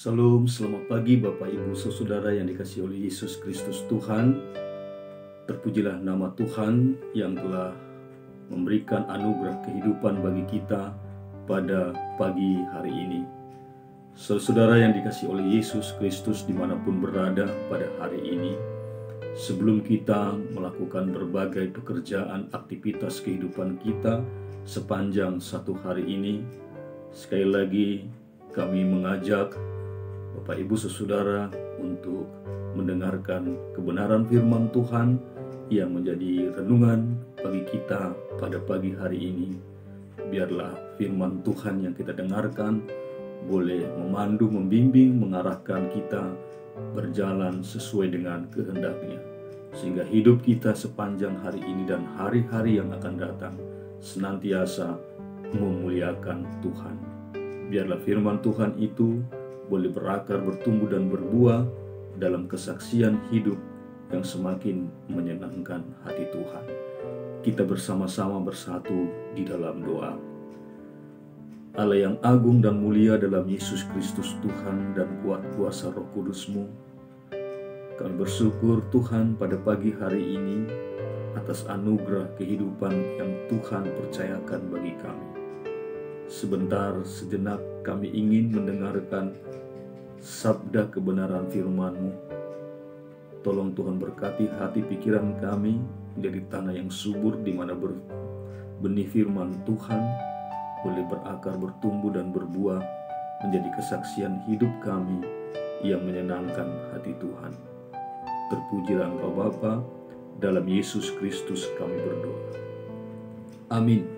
Salam, selamat pagi Bapak Ibu Saudara yang dikasihi oleh Yesus Kristus Tuhan. Terpujilah nama Tuhan yang telah memberikan anugerah kehidupan bagi kita pada pagi hari ini. Saudara yang dikasihi oleh Yesus Kristus dimanapun berada pada hari ini, sebelum kita melakukan berbagai pekerjaan aktivitas kehidupan kita sepanjang satu hari ini, sekali lagi kami mengajak Bapak Ibu Saudara untuk mendengarkan kebenaran firman Tuhan yang menjadi renungan bagi kita pada pagi hari ini. Biarlah firman Tuhan yang kita dengarkan boleh memandu, membimbing, mengarahkan kita berjalan sesuai dengan kehendak-Nya, sehingga hidup kita sepanjang hari ini dan hari-hari yang akan datang senantiasa memuliakan Tuhan. Biarlah firman Tuhan itu boleh berakar, bertumbuh dan berbuah dalam kesaksian hidup yang semakin menyenangkan hati Tuhan. Kita bersama-sama bersatu di dalam doa. Allah yang agung dan mulia dalam Yesus Kristus Tuhan dan kuat kuasa Roh Kudus-Mu, kami bersyukur Tuhan pada pagi hari ini atas anugerah kehidupan yang Tuhan percayakan bagi kami. Sebentar, sejenak kami ingin mendengarkan sabda kebenaran firman-Mu. Tolong Tuhan berkati hati pikiran kami menjadi tanah yang subur di mana benih firman Tuhan boleh berakar, bertumbuh dan berbuah menjadi kesaksian hidup kami yang menyenangkan hati Tuhan. Terpujilah Engkau Bapa, dalam Yesus Kristus kami berdoa. Amin.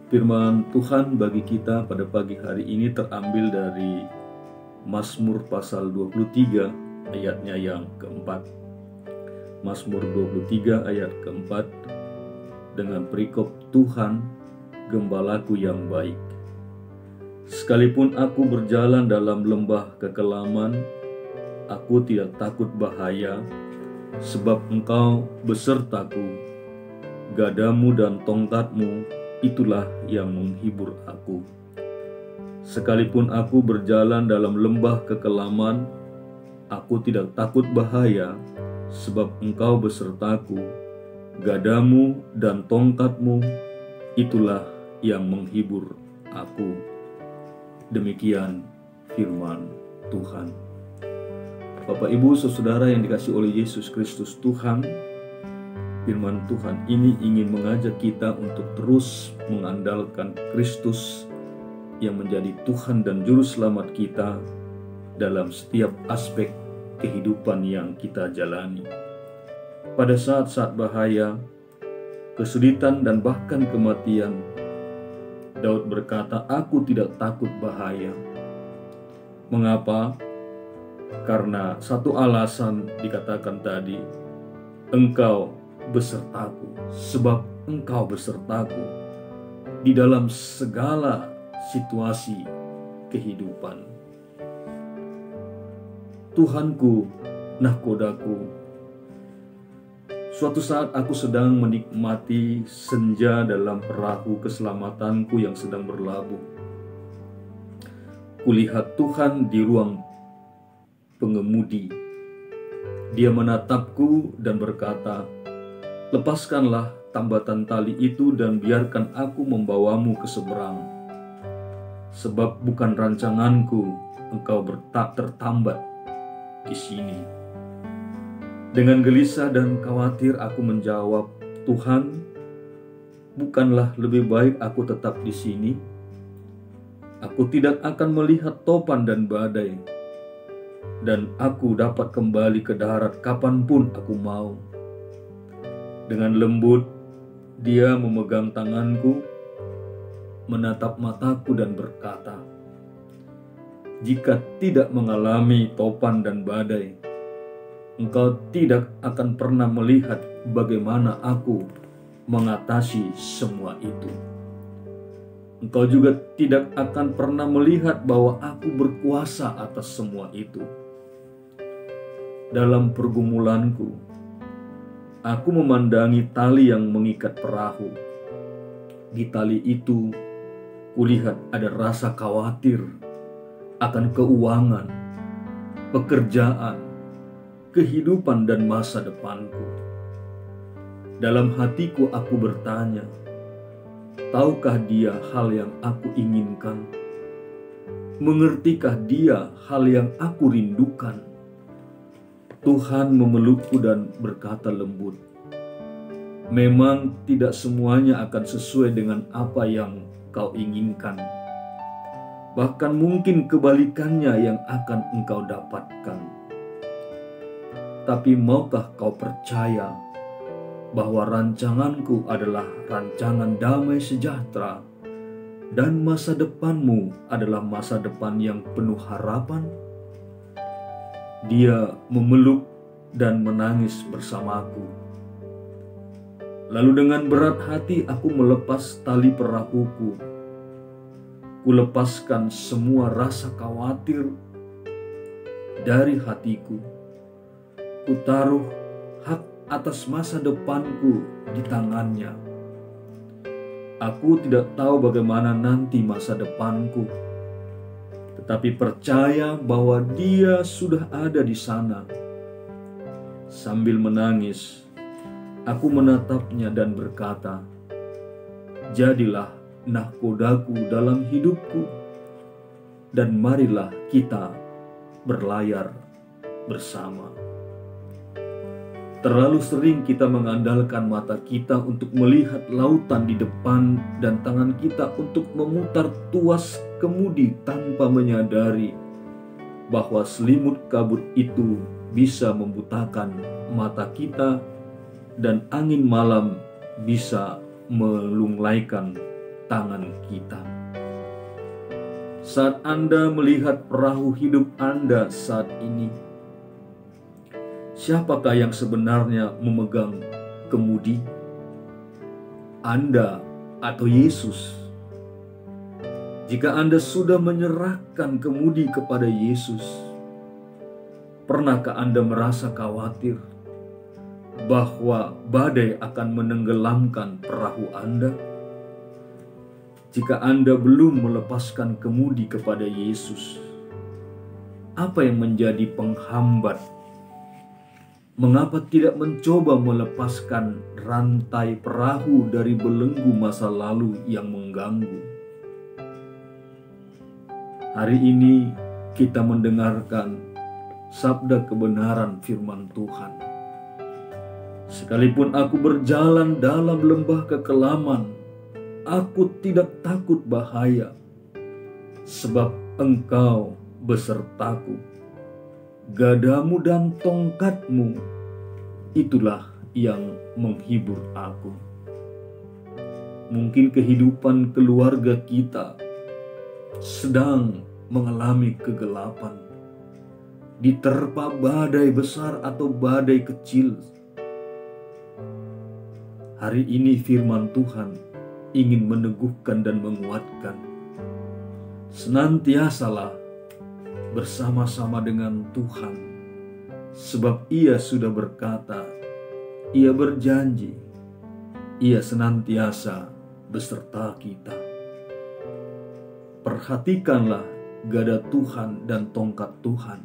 Firman Tuhan bagi kita pada pagi hari ini terambil dari Mazmur pasal 23 ayatnya yang keempat. Mazmur 23 ayat keempat dengan perikop Tuhan gembalaku yang baik. Sekalipun aku berjalan dalam lembah kekelaman, aku tidak takut bahaya, sebab Engkau besertaku, gadamu dan tongkatmu itulah yang menghibur aku. Sekalipun aku berjalan dalam lembah kekelaman, aku tidak takut bahaya, sebab Engkau besertaku, gadamu dan tongkatmu itulah yang menghibur aku. Demikian firman Tuhan. Bapak Ibu Saudara yang dikasihi oleh Yesus Kristus Tuhan, firman Tuhan ini ingin mengajak kita untuk terus mengandalkan Kristus yang menjadi Tuhan dan Juru Selamat kita dalam setiap aspek kehidupan yang kita jalani. Pada saat-saat bahaya, kesulitan dan bahkan kematian, Daud berkata, "Aku tidak takut bahaya." Mengapa? Karena satu alasan dikatakan tadi, Engkau besertaku, sebab Engkau besertaku di dalam segala situasi kehidupan. Tuhanku, nahkodaku. Suatu saat aku sedang menikmati senja dalam perahu keselamatanku yang sedang berlabuh. Kulihat Tuhan di ruang pengemudi. Dia menatapku dan berkata, "Lepaskanlah tambatan tali itu dan biarkan aku membawamu ke seberang. Sebab bukan rancanganku engkau tertambat di sini." Dengan gelisah dan khawatir aku menjawab, "Tuhan, bukanlah lebih baik aku tetap di sini? Aku tidak akan melihat topan dan badai, dan aku dapat kembali ke darat kapanpun aku mau." Dengan lembut, Dia memegang tanganku, menatap mataku dan berkata, "Jika tidak mengalami topan dan badai, engkau tidak akan pernah melihat bagaimana aku mengatasi semua itu. Engkau juga tidak akan pernah melihat bahwa aku berkuasa atas semua itu. Dalam pergumulanku, aku memandangi tali yang mengikat perahu. Di tali itu, kulihat ada rasa khawatir akan keuangan, pekerjaan, kehidupan dan masa depanku. Dalam hatiku aku bertanya, tahukah Dia hal yang aku inginkan? Mengertikah Dia hal yang aku rindukan? Tuhan memelukku dan berkata lembut, memang tidak semuanya akan sesuai dengan apa yang kau inginkan. Bahkan mungkin kebalikannya yang akan engkau dapatkan. Tapi maukah kau percaya bahwa rancanganku adalah rancangan damai sejahtera dan masa depanmu adalah masa depan yang penuh harapan? Dia memeluk dan menangis bersamaku. Lalu dengan berat hati aku melepas tali perahuku. Kulepaskan semua rasa khawatir dari hatiku. Kutaruh hak atas masa depanku di tangannya. Aku tidak tahu bagaimana nanti masa depanku, tetapi percaya bahwa Dia sudah ada di sana. Sambil menangis, aku menatapnya dan berkata, jadilah nahkodaku dalam hidupku, dan marilah kita berlayar bersama. Terlalu sering kita mengandalkan mata kita untuk melihat lautan di depan dan tangan kita untuk memutar tuas kemudi tanpa menyadari bahwa selimut kabut itu bisa membutakan mata kita dan angin malam bisa melunglaikan tangan kita. Saat Anda melihat perahu hidup Anda saat ini, siapakah yang sebenarnya memegang kemudi? Anda atau Yesus? Jika Anda sudah menyerahkan kemudi kepada Yesus, pernahkah Anda merasa khawatir bahwa badai akan menenggelamkan perahu Anda? Jika Anda belum melepaskan kemudi kepada Yesus, apa yang menjadi penghambat? Mengapa tidak mencoba melepaskan rantai perahu dari belenggu masa lalu yang mengganggu? Hari ini kita mendengarkan sabda kebenaran firman Tuhan. Sekalipun aku berjalan dalam lembah kekelaman, aku tidak takut bahaya, sebab Engkau besertaku. Gadamu dan tongkatmu, itulah yang menghibur aku. Mungkin kehidupan keluarga kita sedang mengalami kegelapan, diterpa badai besar atau badai kecil. Hari ini firman Tuhan ingin meneguhkan dan menguatkan. Senantiasalah bersama-sama dengan Tuhan, sebab Ia sudah berkata, Ia berjanji, Ia senantiasa beserta kita. Perhatikanlah gada Tuhan dan tongkat Tuhan,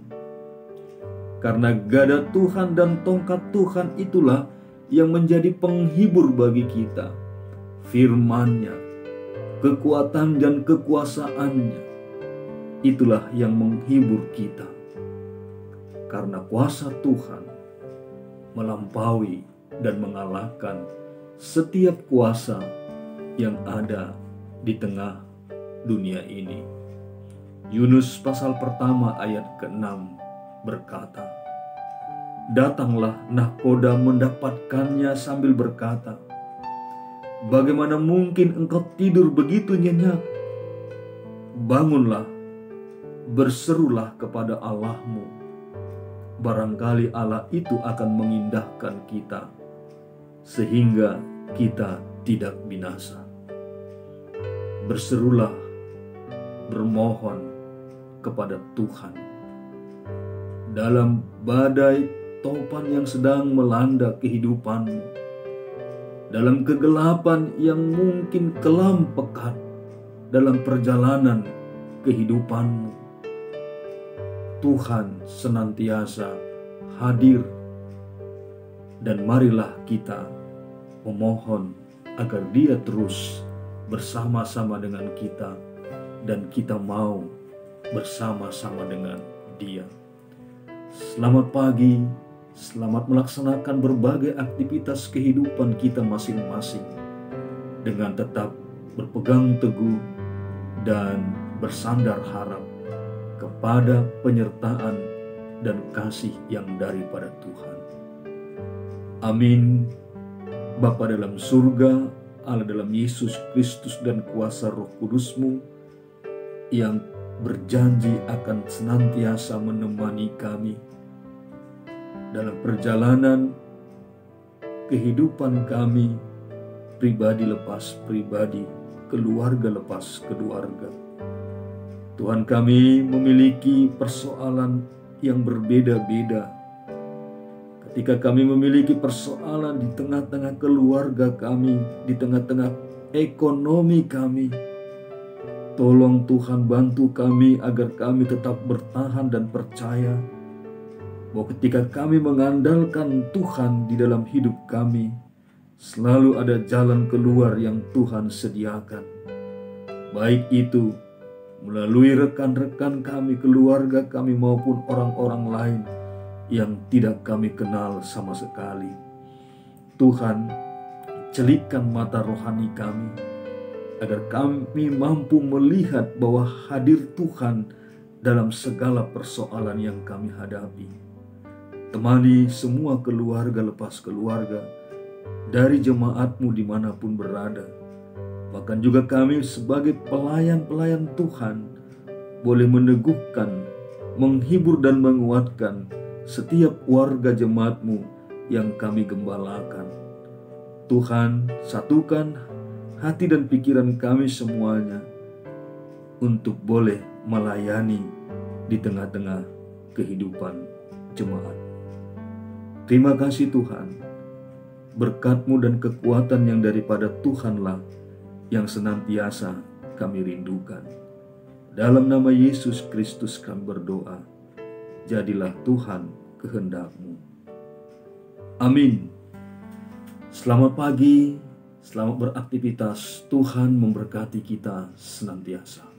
karena gada Tuhan dan tongkat Tuhan itulah yang menjadi penghibur bagi kita. Firman-Nya, kekuatan dan kekuasaannya, itulah yang menghibur kita. Karena kuasa Tuhan melampaui dan mengalahkan setiap kuasa yang ada di tengah dunia ini. Yunus pasal pertama ayat ke-6 berkata, datanglah nahkoda mendapatkannya sambil berkata, bagaimana mungkin engkau tidur begitu nyenyak? Bangunlah, berserulah kepada Allahmu. Barangkali Allah itu akan mengindahkan kita, sehingga kita tidak binasa. Berserulah, bermohon kepada Tuhan. Dalam badai topan yang sedang melanda kehidupanmu, dalam kegelapan yang mungkin kelam pekat dalam perjalanan kehidupanmu, Tuhan senantiasa hadir, dan marilah kita memohon agar Dia terus bersama-sama dengan kita, dan kita mau bersama-sama dengan Dia. Selamat pagi, selamat melaksanakan berbagai aktivitas kehidupan kita masing-masing dengan tetap berpegang teguh dan bersandar harap kepada penyertaan dan kasih yang daripada Tuhan. Amin. Bapa dalam surga, Allah dalam Yesus Kristus dan kuasa Roh Kudus-Mu yang berjanji akan senantiasa menemani kami dalam perjalanan kehidupan kami, pribadi lepas pribadi, keluarga lepas keluarga. Tuhan, kami memiliki persoalan yang berbeda-beda. Ketika kami memiliki persoalan di tengah-tengah keluarga kami, di tengah-tengah ekonomi kami, tolong Tuhan bantu kami agar kami tetap bertahan dan percaya bahwa ketika kami mengandalkan Tuhan di dalam hidup kami, selalu ada jalan keluar yang Tuhan sediakan. Baik itu melalui rekan-rekan kami, keluarga kami, maupun orang-orang lain yang tidak kami kenal sama sekali. Tuhan, celikkan mata rohani kami, agar kami mampu melihat bahwa hadir Tuhan dalam segala persoalan yang kami hadapi. Temani semua keluarga lepas keluarga, dari jemaat-Mu dimanapun berada. Bahkan juga kami sebagai pelayan-pelayan Tuhan boleh meneguhkan, menghibur dan menguatkan setiap warga jemaat-Mu yang kami gembalakan. Tuhan, satukan hati dan pikiran kami semuanya untuk boleh melayani di tengah-tengah kehidupan jemaat. Terima kasih Tuhan, berkat-Mu dan kekuatan yang daripada Tuhanlah yang senantiasa kami rindukan. Dalam nama Yesus Kristus kami berdoa, jadilah Tuhan kehendak-Mu. Amin. Selamat pagi, selamat beraktivitas. Tuhan memberkati kita senantiasa.